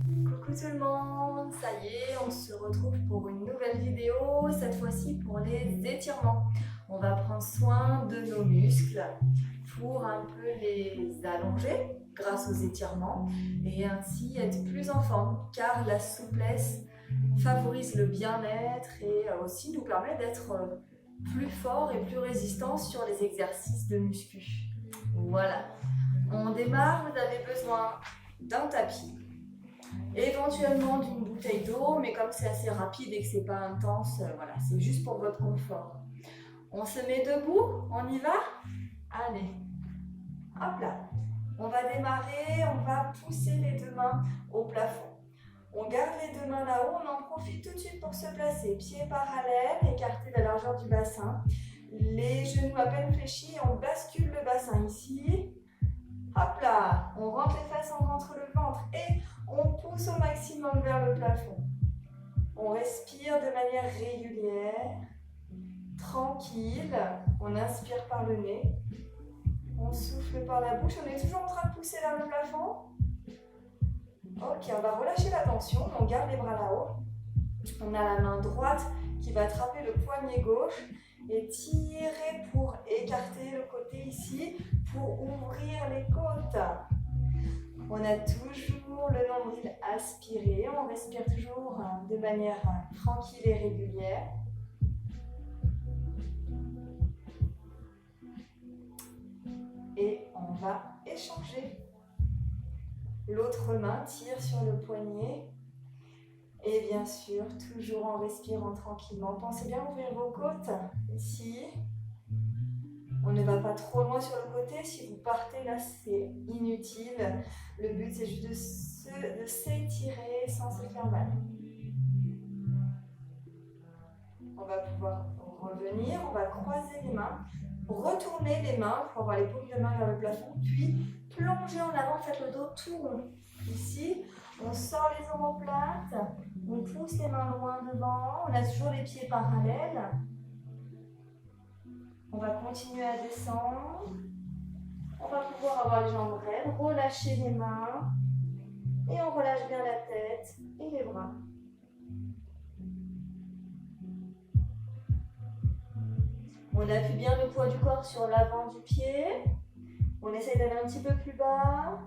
Coucou tout le monde, ça y est, on se retrouve pour une nouvelle vidéo, cette fois-ci pour les étirements. On va prendre soin de nos muscles pour un peu les allonger grâce aux étirements et ainsi être plus en forme car la souplesse favorise le bien-être et aussi nous permet d'être plus fort et plus résistant sur les exercices de muscu. Voilà, on démarre, vous avez besoin d'un tapis. Éventuellement d'une bouteille d'eau, mais comme c'est assez rapide et que c'est pas intense, voilà, c'est juste pour votre confort. On se met debout, on y va? Allez, hop là. On va démarrer, on va pousser les deux mains au plafond. On garde les deux mains là-haut, on en profite tout de suite pour se placer. Pieds parallèles, écartés de la largeur du bassin. Les genoux à peine fléchis, on bascule le bassin ici. Hop là, on rentre les fesses, on rentre le ventre et on pousse au maximum vers le plafond. On respire de manière régulière, tranquille. On inspire par le nez. On souffle par la bouche. On est toujours en train de pousser vers le plafond. Ok, on va relâcher la tension. On garde les bras là-haut. On a la main droite qui va attraper le poignet gauche et tirer pour écarter le côté ici, pour ouvrir les côtes. On a toujours le nombril aspiré, on respire toujours de manière tranquille et régulière. Et on va échanger. L'autre main tire sur le poignet. Et bien sûr, toujours en respirant tranquillement. Pensez bien à ouvrir vos côtes, ici. On ne va pas trop loin sur le côté. Si vous partez là, c'est inutile. Le but, c'est juste de s'étirer sans se faire mal. On va pouvoir revenir. On va croiser les mains. Retourner les mains pour avoir les paumes de main vers le plafond. Puis plonger en avant. Faites le dos tout rond. Ici, on sort les omoplates. On pousse les mains loin devant. On a toujours les pieds parallèles. On va continuer à descendre. On va pouvoir avoir les jambes raides, relâcher les mains. Et on relâche bien la tête et les bras. On appuie bien le poids du corps sur l'avant du pied. On essaye d'aller un petit peu plus bas.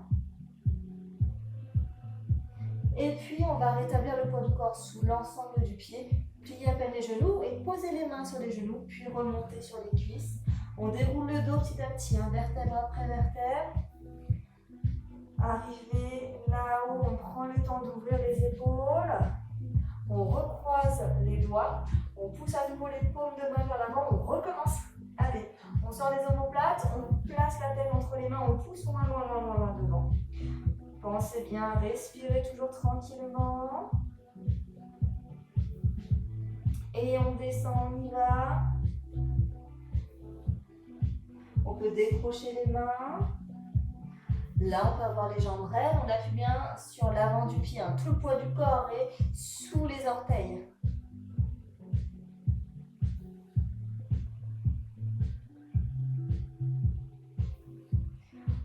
Et puis on va rétablir le poids du corps sous l'ensemble du pied. Plier à peine les genoux et poser les mains sur les genoux, puis remonter sur les cuisses. On déroule le dos petit à petit, vertèbre après vertèbre. Arrivé là-haut, on prend le temps d'ouvrir les épaules. On recroise les doigts. On pousse à nouveau les paumes de main vers l'avant. On recommence. Allez, on sort les omoplates. On place la tête entre les mains. On pousse loin, loin, loin, loin, loin devant. Pensez bien, respirez toujours tranquillement. Et on descend, on y va. On peut décrocher les mains. Là, on peut avoir les jambes raides. On appuie bien sur l'avant du pied. Tout le poids du corps est sous les orteils.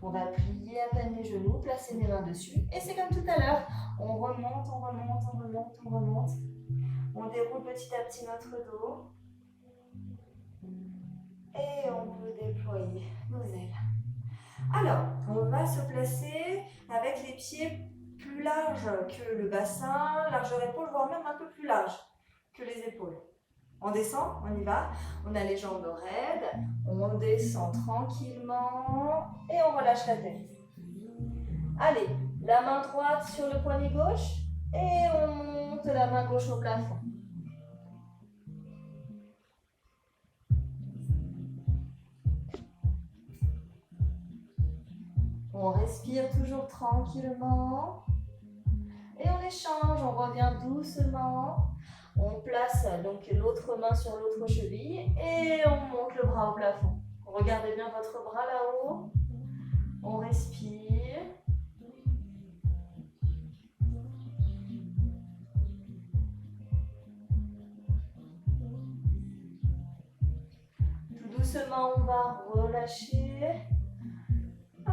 On va plier à peine les genoux, placer les mains dessus. Et c'est comme tout à l'heure. On remonte, on remonte, on remonte, on remonte. On déroule petit à petit notre dos. Et on peut déployer nos ailes. Alors, on va se placer avec les pieds plus larges que le bassin, largeur épaule, voire même un peu plus large que les épaules. On descend, on y va. On a les jambes raides. On descend tranquillement et on relâche la tête. Allez, la main droite sur le poignet gauche et on monte la main gauche au plafond. On respire toujours tranquillement. Et on échange, on revient doucement. On place donc l'autre main sur l'autre cheville et on monte le bras au plafond. Regardez bien votre bras là-haut. On respire. Tout doucement, on va relâcher.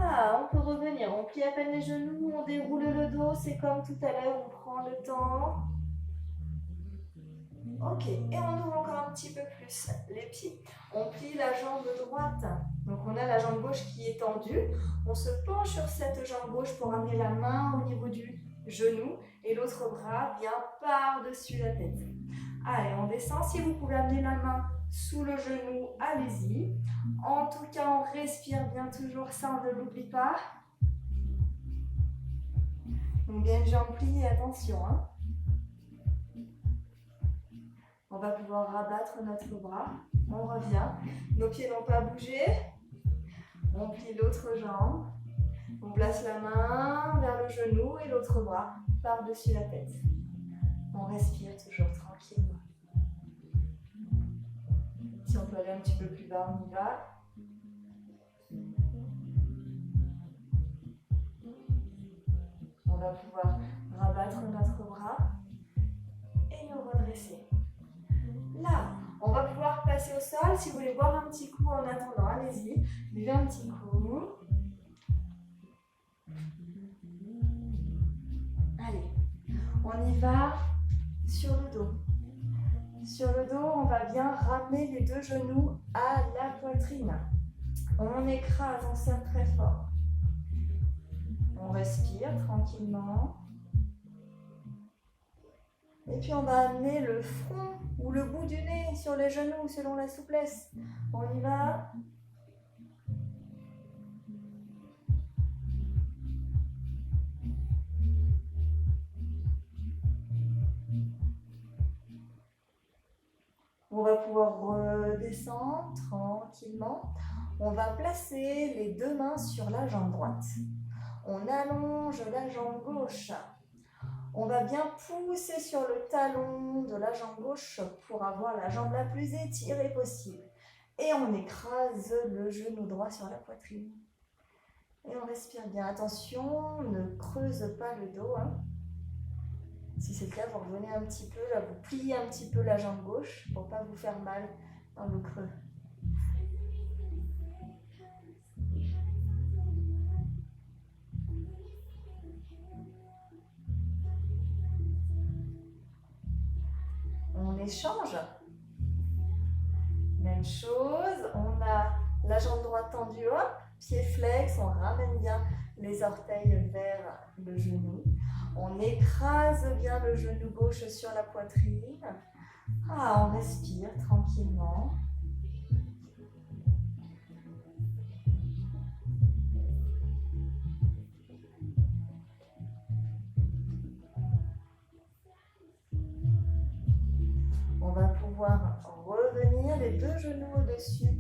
Ah, on peut revenir. On plie à peine les genoux, on déroule le dos. C'est comme tout à l'heure, on prend le temps. Ok, et on ouvre encore un petit peu plus les pieds. On plie la jambe droite. Donc on a la jambe gauche qui est tendue. On se penche sur cette jambe gauche pour amener la main au niveau du genou et l'autre bras bien par-dessus la tête. Allez, on descend. Si vous pouvez amener la main sous le genou, allez-y. En tout cas, on respire bien toujours, ça on ne l'oublie pas. Donc bien une jambe pliée, attention. Hein. On va pouvoir rabattre notre bras. On revient. Nos pieds n'ont pas bougé. On plie l'autre jambe. On place la main vers le genou et l'autre bras par-dessus la tête. On respire toujours tranquillement. Si on peut aller un petit peu plus bas, on y va. On va pouvoir rabattre notre bras et nous redresser. Là, on va pouvoir passer au sol. Si vous voulez boire un petit coup en attendant, allez-y. Buvez un petit coup. Allez, on y va sur le dos. Sur le dos, on va bien ramener les deux genoux à la poitrine. On écrase, on serre très fort. On respire tranquillement. Et puis on va amener le front ou le bout du nez sur les genoux selon la souplesse. On y va. On va pouvoir redescendre tranquillement. On va placer les deux mains sur la jambe droite. On allonge la jambe gauche. On va bien pousser sur le talon de la jambe gauche pour avoir la jambe la plus étirée possible. Et on écrase le genou droit sur la poitrine. Et on respire bien. Attention, ne creuse pas le dos. Hein. Si c'est le cas, vous revenez un petit peu, là, vous pliez un petit peu la jambe gauche pour ne pas vous faire mal dans le creux. On échange. Même chose, on a la jambe droite tendue, hop, pied flex, on ramène bien les orteils vers le genou. On écrase bien le genou gauche sur la poitrine. Ah, on respire tranquillement. On va pouvoir revenir les deux genoux au-dessus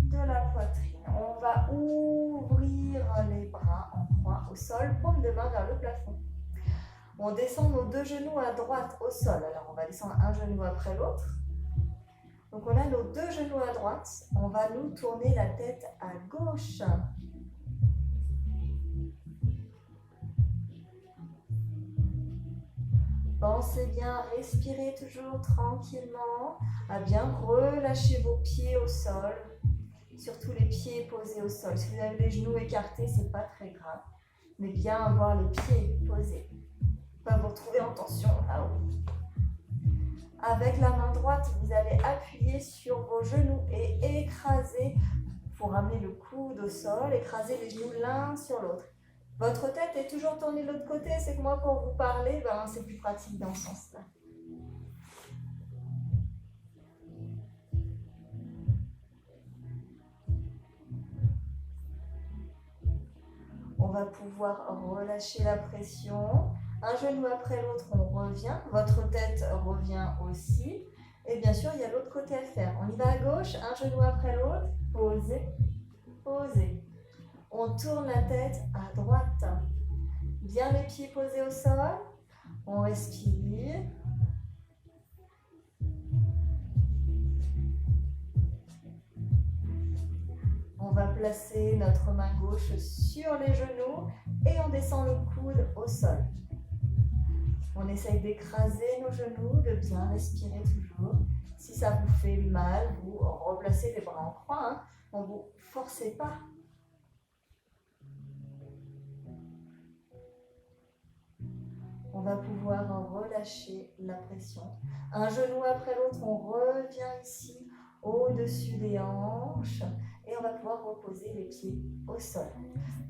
de la poitrine. On va ouvrir les bras en croix au sol, paume de main vers le plafond. On descend nos deux genoux à droite au sol. Alors on va descendre un genou après l'autre. Donc on a nos deux genoux à droite. On va nous tourner la tête à gauche. Pensez bien, respirez toujours tranquillement, à bien relâcher vos pieds au sol, surtout les pieds posés au sol. Si vous avez les genoux écartés, ce n'est pas très grave, mais bien avoir les pieds posés. Pas vous retrouver en tension là-haut. Avec la main droite, vous allez appuyer sur vos genoux et écraser pour ramener le coude au sol, écraser les genoux l'un sur l'autre. Votre tête est toujours tournée de l'autre côté, c'est que moi pour vous parler, c'est plus pratique dans ce sens-là. On va pouvoir relâcher la pression. Un genou après l'autre, on revient. Votre tête revient aussi. Et bien sûr, il y a l'autre côté à faire. On y va à gauche, un genou après l'autre. Posez, posez. On tourne la tête à droite. Bien les pieds posés au sol. On respire. On va placer notre main gauche sur les genoux et on descend le coude au sol. On essaye d'écraser nos genoux, de bien respirer toujours. Si ça vous fait mal, vous replacez les bras en croix. Ne vous forcez pas. On va pouvoir relâcher la pression. Un genou après l'autre, on revient ici au-dessus des hanches et on va pouvoir reposer les pieds au sol.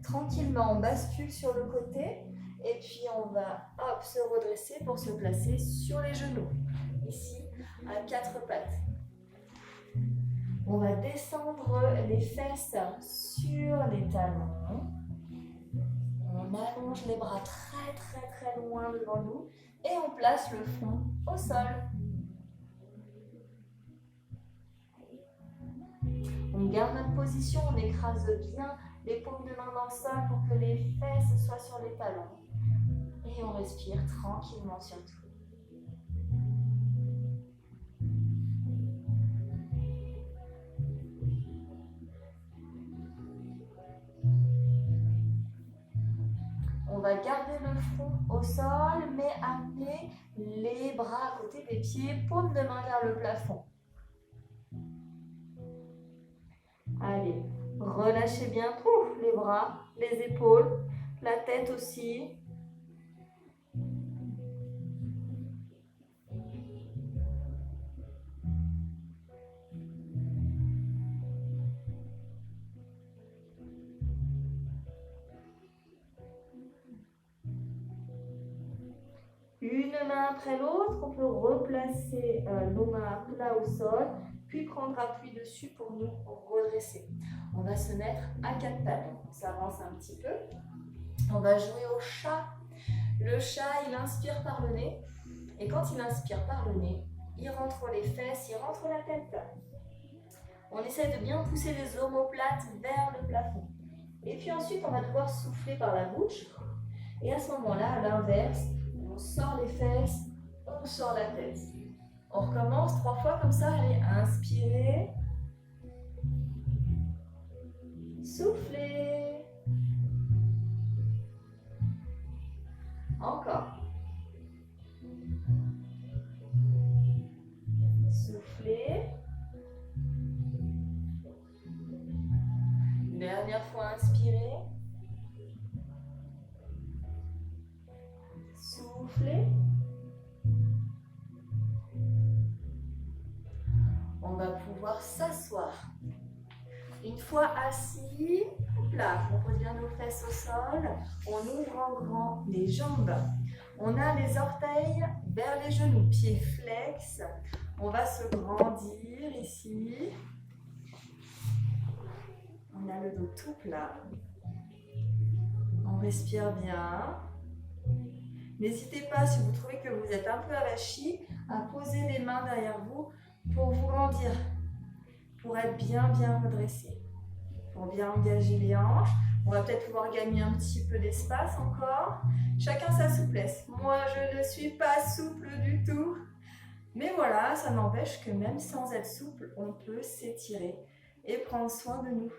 Tranquillement, on bascule sur le côté et puis on va se redresser pour se placer sur les genoux. Ici, à 4 pattes. On va descendre les fesses sur les talons. On allonge les bras très loin devant nous et on place le front au sol. On garde notre position, on écrase bien les paumes de main dans le sol pour que les fesses soient sur les talons. Et on respire tranquillement surtout. On va garder le front au sol, mais amener les bras à côté des pieds, paume de main vers le plafond. Allez, relâchez bien les bras, les épaules, la tête aussi. Une main après l'autre, on peut replacer nos mains à plat au sol, puis prendre appui dessus pour nous redresser. On va se mettre à 4 pattes. On s'avance un petit peu. On va jouer au chat. Le chat, il inspire par le nez. Et quand il inspire par le nez, il rentre les fesses, il rentre la tête. On essaie de bien pousser les omoplates vers le plafond. Et puis ensuite, on va devoir souffler par la bouche. Et à ce moment-là, à l'inverse, on sort les fesses, on sort la tête. On recommence 3 fois comme ça. Allez, inspirez. Soufflez. Encore. Soufflez. Dernière fois, inspirez. Soufflez. On va pouvoir s'asseoir. Une fois assis, là, on pose bien nos fesses au sol, on ouvre en grand les jambes. On a les orteils vers les genoux, pieds flex. On va se grandir ici. On a le dos tout plat. On respire bien. N'hésitez pas, si vous trouvez que vous êtes un peu avachi, à poser les mains derrière vous pour vous grandir, pour être bien redressé, pour bien engager les hanches. On va peut-être pouvoir gagner un petit peu d'espace encore. Chacun sa souplesse. Moi, je ne suis pas souple du tout. Mais voilà, ça n'empêche que même sans être souple, on peut s'étirer et prendre soin de nous.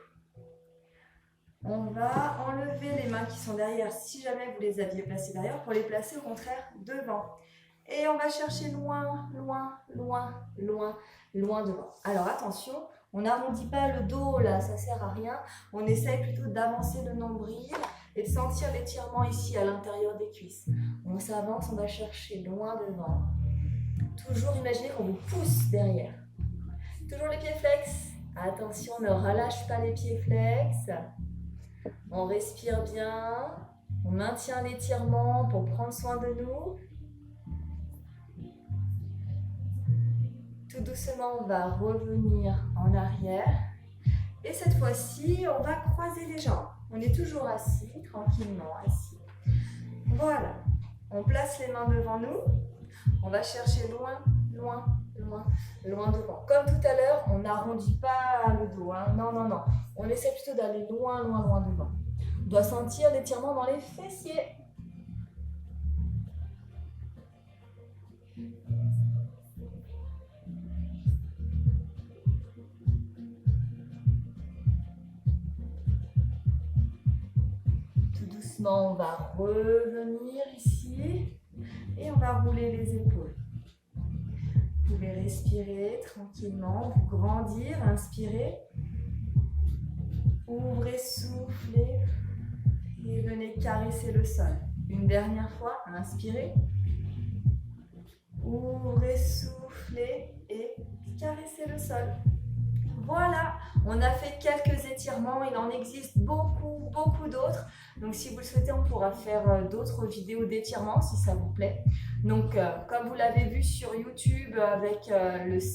On va enlever les mains qui sont derrière, si jamais vous les aviez placées derrière, pour les placer au contraire devant. Et on va chercher loin devant. Alors attention, on n'arrondit pas le dos là, ça sert à rien. On essaye plutôt d'avancer le nombril et de sentir l'étirement ici à l'intérieur des cuisses. On s'avance, on va chercher loin devant. Toujours imaginez qu'on vous pousse derrière. Toujours les pieds flex. Attention, ne relâche pas les pieds flex. On respire bien. On maintient l'étirement pour prendre soin de nous. Tout doucement, on va revenir en arrière. Et cette fois-ci, on va croiser les jambes. On est toujours assis, tranquillement assis. Voilà. On place les mains devant nous. On va chercher loin devant. Comme tout à l'heure, on n'arrondit pas le dos. Hein. Non. On essaie plutôt d'aller loin devant. On doit sentir l'étirement dans les fessiers. Tout doucement, on va revenir ici et on va rouler les épaules. Vous pouvez respirer tranquillement, vous grandir, inspirez. Ouvrez, soufflez et venez caresser le sol. Une dernière fois, inspirez. Ouvrez, soufflez et caressez le sol. Voilà, on a fait quelques étirements, il en existe beaucoup d'autres. Donc si vous le souhaitez, on pourra faire d'autres vidéos d'étirements si ça vous plaît. Donc comme vous l'avez vu sur YouTube avec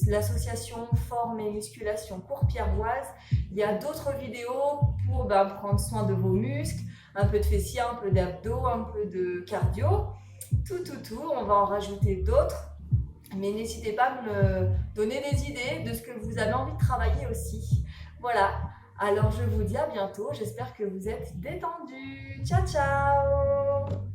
l'association Forme et Musculation Courpierroise, il y a d'autres vidéos pour prendre soin de vos muscles, un peu de fessiers, un peu d'abdos, un peu de cardio, tout. On va en rajouter d'autres. Mais n'hésitez pas à me donner des idées de ce que vous avez envie de travailler aussi. Voilà, alors je vous dis à bientôt. J'espère que vous êtes détendus. Ciao, ciao!